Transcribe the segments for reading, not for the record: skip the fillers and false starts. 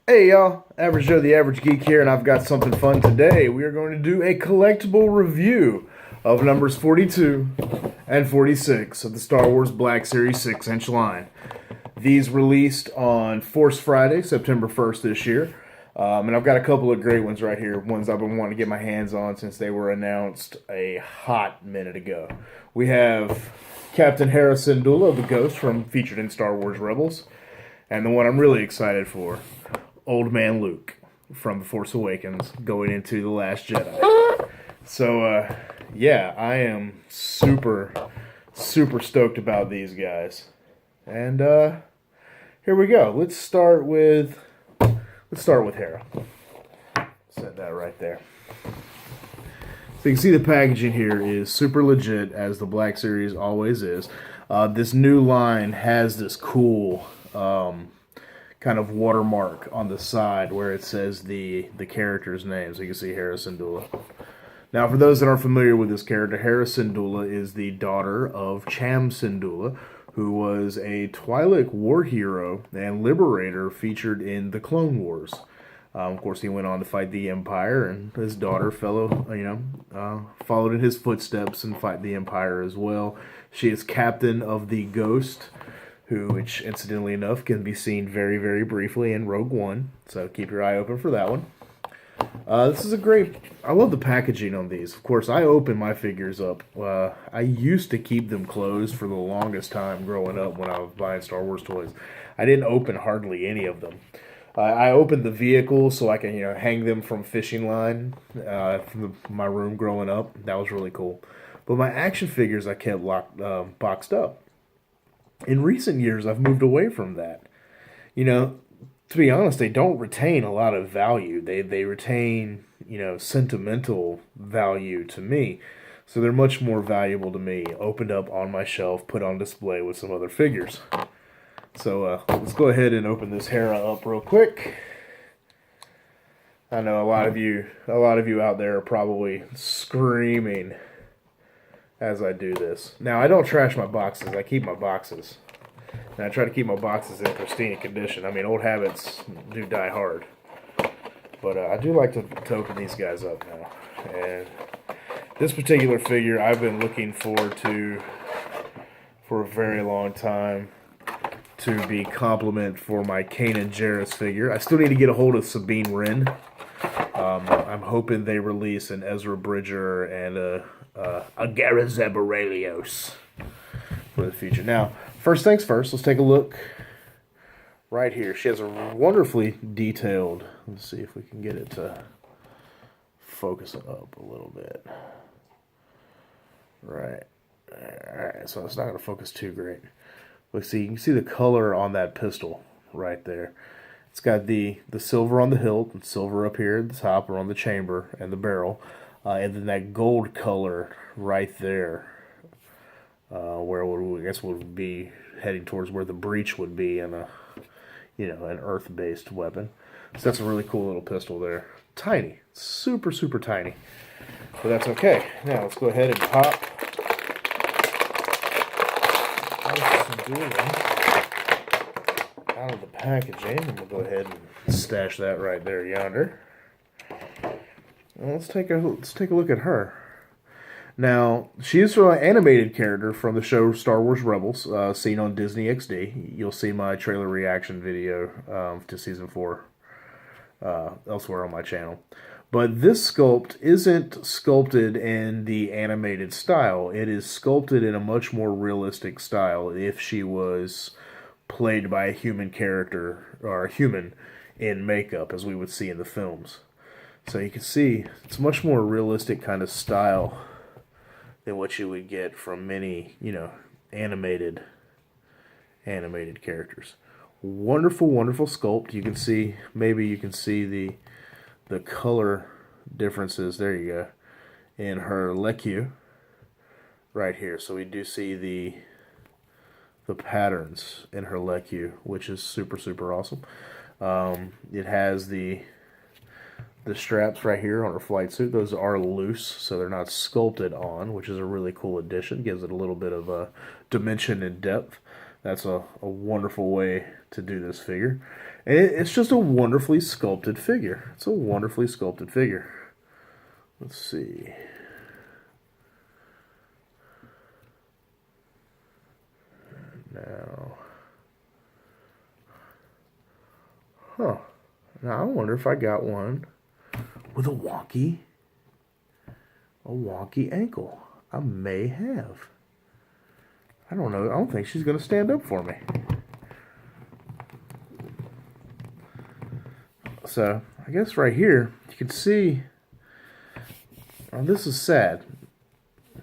Hey y'all, Average Joe the Average Geek here, and I've got something fun today. We are going to do a collectible review of numbers 42 and 46 of the Star Wars Black Series 6-inch line. These released on Force Friday, September 1st this year. And I've got a couple of great ones right here, ones I've been wanting to get my hands on since they were announced a hot minute ago. We have Captain Hera Syndulla of the Ghost from featured in Star Wars Rebels, and the one I'm really excited for, Old Man Luke from The Force Awakens going into The Last Jedi. So, yeah, I am super stoked about these guys. And, here we go. Let's start with Hera. Set that right there. So you can see the packaging here is super legit, as the Black Series always is. This new line has this cool kind of watermark on the side where it says the character's name. So you can see Hera Syndulla. Now, for those that aren't familiar with this character, Hera Syndulla is the daughter of Cham Syndulla, who was a Twi'lek war hero and liberator featured in the Clone Wars. Of course, he went on to fight the Empire, and his daughter followed in his footsteps and fight the Empire as well. She is captain of the Ghost, which, incidentally enough, can be seen very, very briefly in Rogue One. So keep your eye open for that one. This is a great... I love the packaging on these. Of course, I open my figures up. I used to keep them closed for the longest time growing up when I was buying Star Wars toys. I didn't open hardly any of them. I opened the vehicles so I can, hang them from fishing line from my room growing up. That was really cool. But my action figures I kept boxed up. In recent years, I've moved away from that. To be honest, they don't retain a lot of value. They retain, sentimental value to me. So they're much more valuable to me, opened up on my shelf, put on display with some other figures. So let's go ahead and open this Hera up real quick. I know a lot of you out there are probably screaming as I do this. Now, I don't trash my boxes. I keep my boxes. And I try to keep my boxes in pristine condition. I mean, old habits do die hard. But I do like to open these guys up now. And this particular figure I've been looking forward to for a very long time, to be complement for my Kanan Jarrus figure. I still need to get a hold of Sabine Wren. I'm hoping they release an Ezra Bridger and a Gareth Zabarelios for the future. Now, first things first, let's take a look right here. She has a wonderfully detailed, let's see if we can get it to focus it up a little bit. Right. Alright, so it's not going to focus too great. Let's see, you can see the color on that pistol right there. It's got the silver on the hilt and silver up here at the top or on the chamber and the barrel. And then that gold color right there. Where I guess would be heading towards where the breach would be in an earth-based weapon. So that's a really cool little pistol there. Tiny, super tiny, but that's okay. Now let's go ahead and pop out of the packaging, and we'll go ahead and stash that right there yonder. Well, let's take a look at her. Now, she is an animated character from the show Star Wars Rebels, seen on Disney XD. You'll see my trailer reaction video to Season 4 elsewhere on my channel. But this sculpt isn't sculpted in the animated style. It is sculpted in a much more realistic style if she was played by a human character, or a human in makeup, as we would see in the films. So you can see it's much more realistic kind of style than what you would get from many, animated characters. Wonderful sculpt. You can see, maybe you can see the color differences, there you go, in her lecu right here. So we do see the patterns in her lecu, which is super awesome. It has the straps right here on her flight suit. Those are loose, so they're not sculpted on, which is a really cool addition. Gives it a little bit of a dimension and depth. That's a wonderful way to do this figure. And it's just a wonderfully sculpted figure. It's a wonderfully sculpted figure. Let's see. Now. Huh. Now I wonder if I got one with a wonky ankle. I may have. I don't know. I don't think she's going to stand up for me. So, I guess right here, you can see, oh, this is sad. You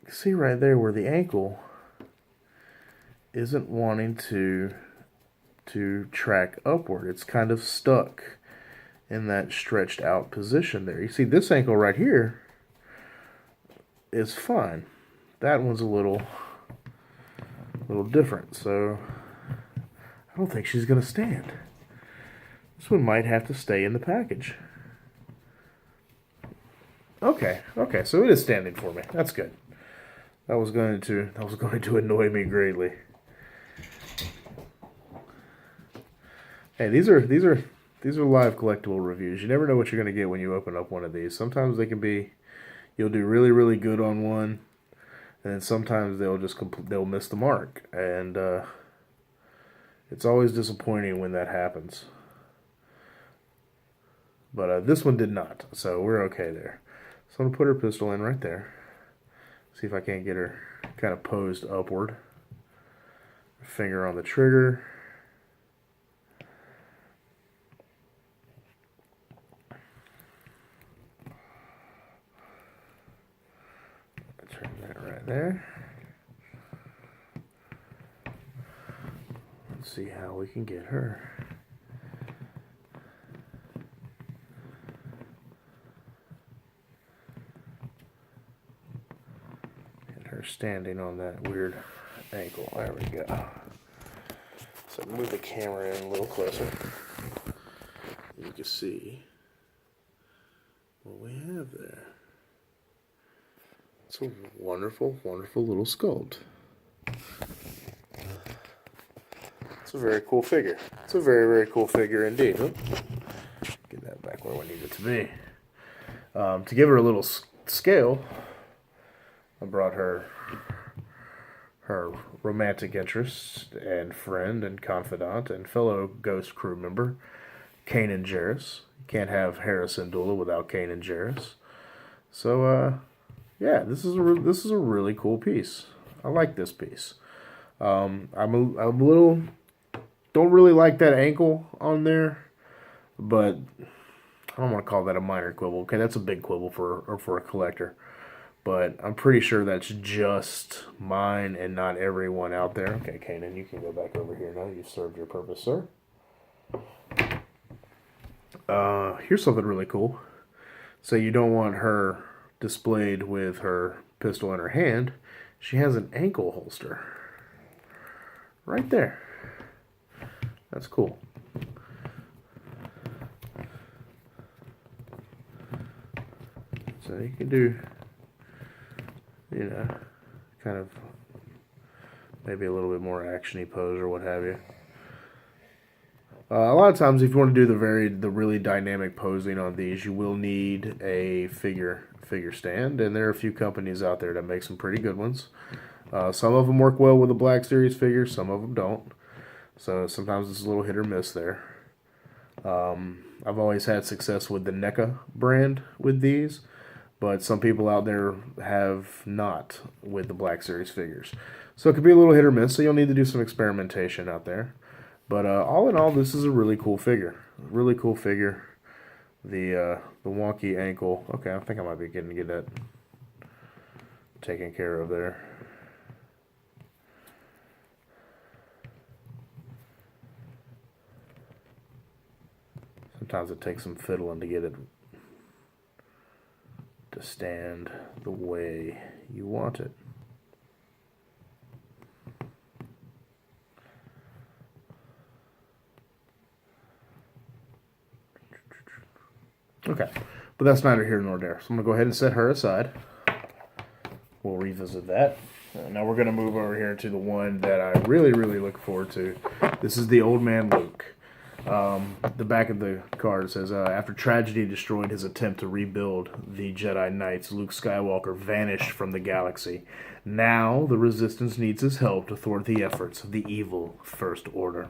can see right there where the ankle isn't wanting to track upward. It's kind of stuck in that stretched out position there. You see this ankle right here is fine. That one's a little different. So I don't think she's going to stand. This one might have to stay in the package. Okay, so it is standing for me. That's good. That was going to annoy me greatly. Hey, these are live collectible reviews. You never know what you're going to get when you open up one of these. Sometimes they can be, you'll do really, really good on one, and then sometimes they'll miss the mark, and it's always disappointing when that happens. But this one did not, so we're okay there. So I'm going to put her pistol in right there. See if I can't get her kind of posed upward. Finger on the trigger. Turn that right there. Let's see how we can get her. Her standing on that weird ankle. There we go. So move the camera in a little closer. You can see what we have there. It's a wonderful, wonderful little sculpt. It's a very cool figure. It's a very, very cool figure indeed. Get that back where we need it to be. To give her a little scale, I brought her romantic interest and friend and confidant and fellow Ghost crew member, Kanan Jarrus. You can't have Hera Syndulla without Kanan Jarrus. So, yeah, this is a really cool piece. I like this piece. I'm a little, don't really like that ankle on there, but I don't want to call that a minor quibble. Okay, that's a big quibble for a collector. But I'm pretty sure that's just mine and not everyone out there. Okay, Kanan, you can go back over here now. You've served your purpose, sir. Here's something really cool. So you don't want her displayed with her pistol in her hand. She has an ankle holster. Right there. That's cool. So you can do, you know, kind of maybe a little bit more action-y pose or what have you. A lot of times, if you want to do the really dynamic posing on these, you will need a figure stand, and there are a few companies out there that make some pretty good ones. Some of them work well with the Black Series figures, some of them don't. So sometimes it's a little hit or miss there. I've always had success with the NECA brand with these, but some people out there have not with the Black Series figures. So it could be a little hit or miss, so you'll need to do some experimentation out there. But all in all, this is a really cool figure. Really cool figure. The wonky ankle. Okay, I think I might be getting to get that taken care of there. Sometimes it takes some fiddling to get it to stand the way you want it. Okay, but that's neither here nor there. So I'm going to go ahead and set her aside. We'll revisit that. Now we're going to move over here to the one that I really, really look forward to This is the old man Luke. The back of the card says, after tragedy destroyed his attempt to rebuild the Jedi Knights, Luke Skywalker vanished from the galaxy. Now, the Resistance needs his help to thwart the efforts of the evil First Order.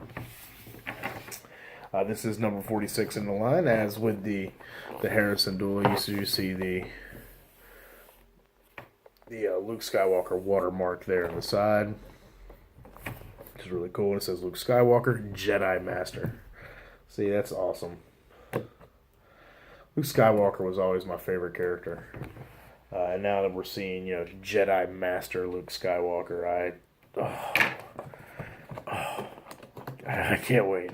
This is number 46 in the line. As with the Hera Syndulla, you see the Luke Skywalker watermark there on the side, which is really cool. It says Luke Skywalker, Jedi Master. See, that's awesome. Luke Skywalker was always my favorite character. And now that we're seeing, Jedi Master Luke Skywalker, I can't wait.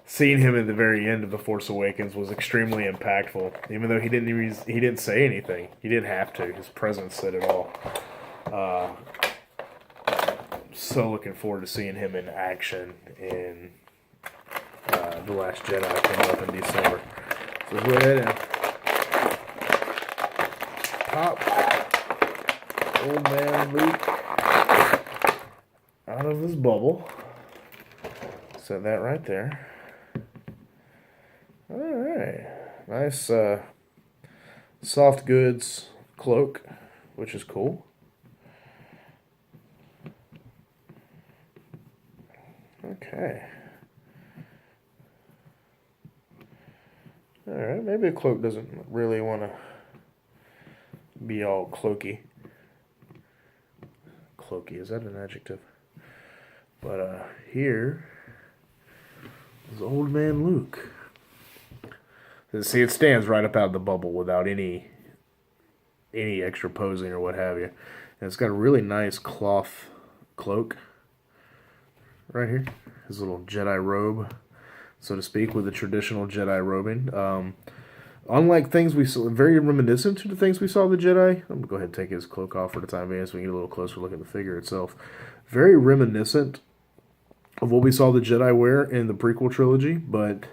Seeing him at the very end of The Force Awakens was extremely impactful. Even though he didn't say anything, he didn't have to. His presence said it all. So looking forward to seeing him in action in The Last Jedi coming up in December. So let's go ahead and pop old man Luke out of his bubble. Set that right there. Alright. Nice soft goods cloak, which is cool. Okay. Alright, maybe a cloak doesn't really want to be all cloaky. Cloaky, is that an adjective? But here is old man Luke. See, it stands right up out of the bubble without any extra posing or what have you. And it's got a really nice cloth cloak right here. His little Jedi robe, so to speak, with the traditional Jedi robing. Unlike things we saw, very reminiscent to the things we saw the Jedi. I'm going to go ahead and take his cloak off for the time being so we can get a little closer look at the figure itself. Very reminiscent of what we saw the Jedi wear in the prequel trilogy, but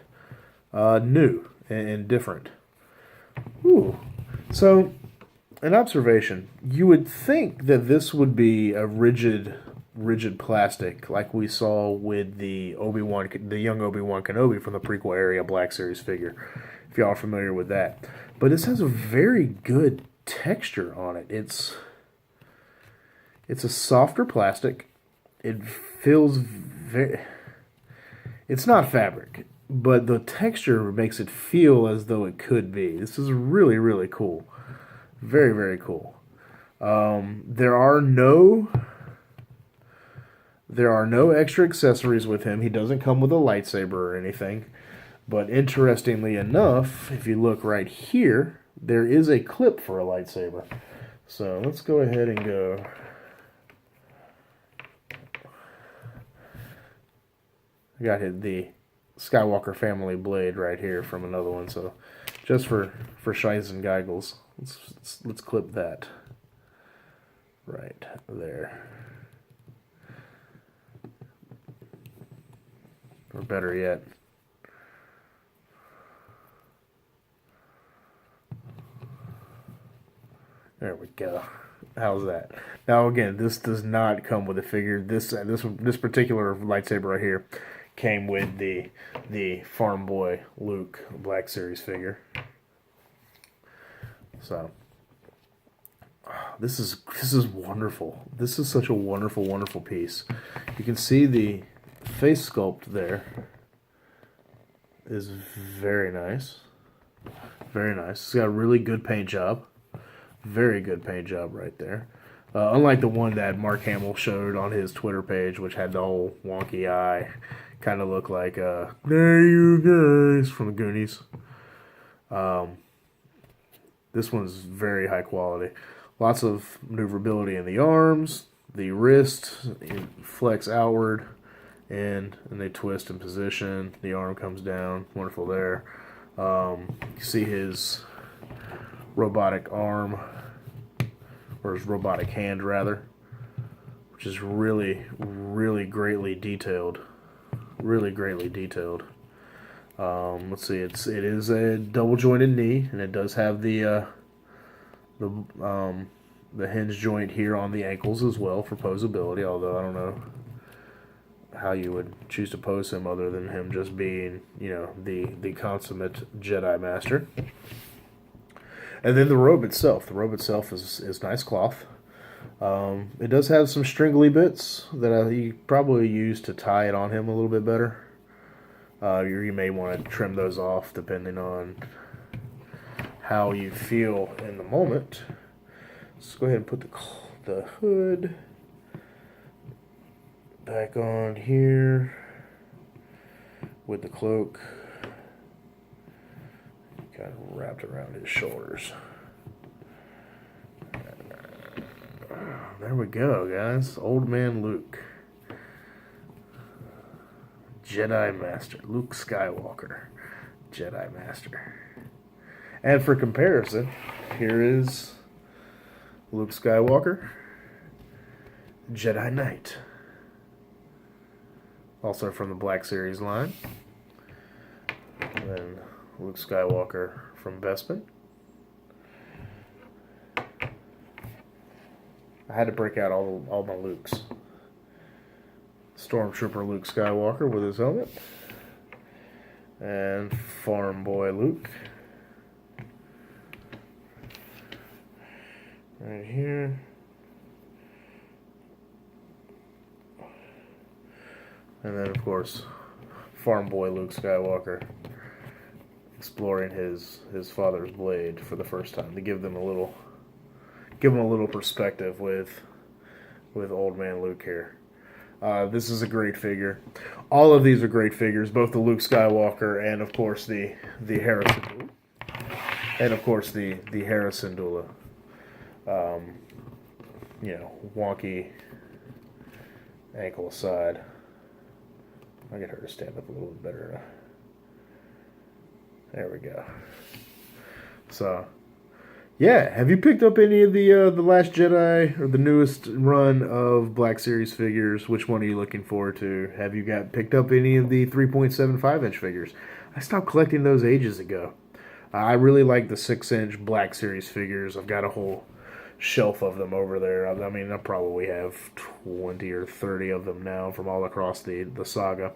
new and different. Ooh. So, an observation. You would think that this would be a rigid plastic like we saw with the young Obi-Wan Kenobi from the prequel area Black Series figure, if y'all are familiar with that. But this has a very good texture on it. It's a softer plastic. It feels it's not fabric, but the texture makes it feel as though it could be. This is really, really cool. Very, very cool. There are no extra accessories with him. He doesn't come with a lightsaber or anything. But interestingly enough, if you look right here, there is a clip for a lightsaber. So let's go ahead and go. I got the Skywalker family blade right here from another one. So just for shies and giggles, let's clip that right there. Or better yet, there we go. How's that? Now again, this does not come with a figure. This particular lightsaber right here came with the Farm Boy Luke Black Series figure. So this is wonderful. This is such a wonderful, wonderful piece. You can see the face sculpt there is very nice. Very nice. It's got a really good paint job. Very good paint job right there. Unlike the one that Mark Hamill showed on his Twitter page, which had the whole wonky eye. Kind of looked like, there you guys, from the Goonies. This one's very high quality. Lots of maneuverability in the arms, the wrist, flex outward, and they twist in position. The arm comes down. Wonderful there. You see his robotic arm, or his robotic hand, rather, which is really, really greatly detailed. Really greatly detailed. Let's see. It is a double jointed knee, and it does have the hinge joint here on the ankles as well for posability. Although I don't know how you would choose to pose him other than him just being, you know, the consummate Jedi Master. And then the robe itself. The robe itself is nice cloth. It does have some stringly bits that you probably use to tie it on him a little bit better. You may want to trim those off depending on how you feel in the moment. Let's go ahead and put the hood back on here with the cloak kind of wrapped around his shoulders. There we go, guys. Old man Luke. Jedi Master. Luke Skywalker. Jedi Master. And for comparison, here is Luke Skywalker. Jedi Knight. Also from the Black Series line. And then Luke Skywalker from Bespin. I had to break out all my Lukes. Stormtrooper Luke Skywalker with his helmet. And Farm Boy Luke. Right here. And then, of course, Farm Boy Luke Skywalker exploring his father's blade for the first time to give them a little perspective with old man Luke here. This is a great figure. All of these are great figures, both the Luke Skywalker and of course the Hera Syndulla. And of course the Hera Syndulla. You know, wonky ankle aside. I'll get her to stand up a little bit better. There we go. So, yeah, have you picked up any of the Last Jedi or the newest run of Black Series figures? Which one are you looking forward to? Have you picked up any of the 3.75-inch figures? I stopped collecting those ages ago. I really like the 6-inch Black Series figures. I've got a whole shelf of them over there. I mean, I probably have 20 or 30 of them now from all across the saga.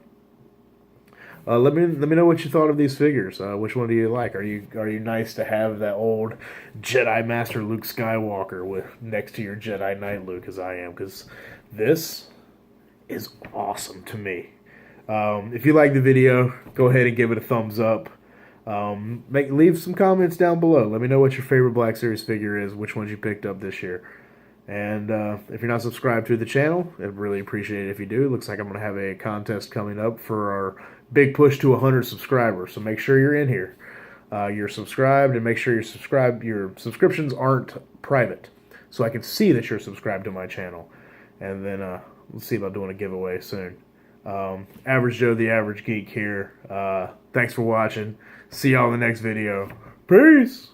Let me know what you thought of these figures. Which one do you like? Are you nice to have that old Jedi Master Luke Skywalker with next to your Jedi Knight Luke, as I am? Because this is awesome to me. If you like the video, go ahead and give it a thumbs up. Leave some comments down below. Let me know what your favorite Black Series figure is, which ones you picked up this year. And if you're not subscribed to the channel, I'd really appreciate it if you do. It looks like I'm going to have a contest coming up for our big push to 100 subscribers. So make sure you're in here. You're subscribed, and make sure you're subscribed. Your subscriptions aren't private, so I can see that you're subscribed to my channel. And then we'll see about doing a giveaway soon. Average Joe, the Average Geek here. Thanks for watching. See y'all in the next video. Peace!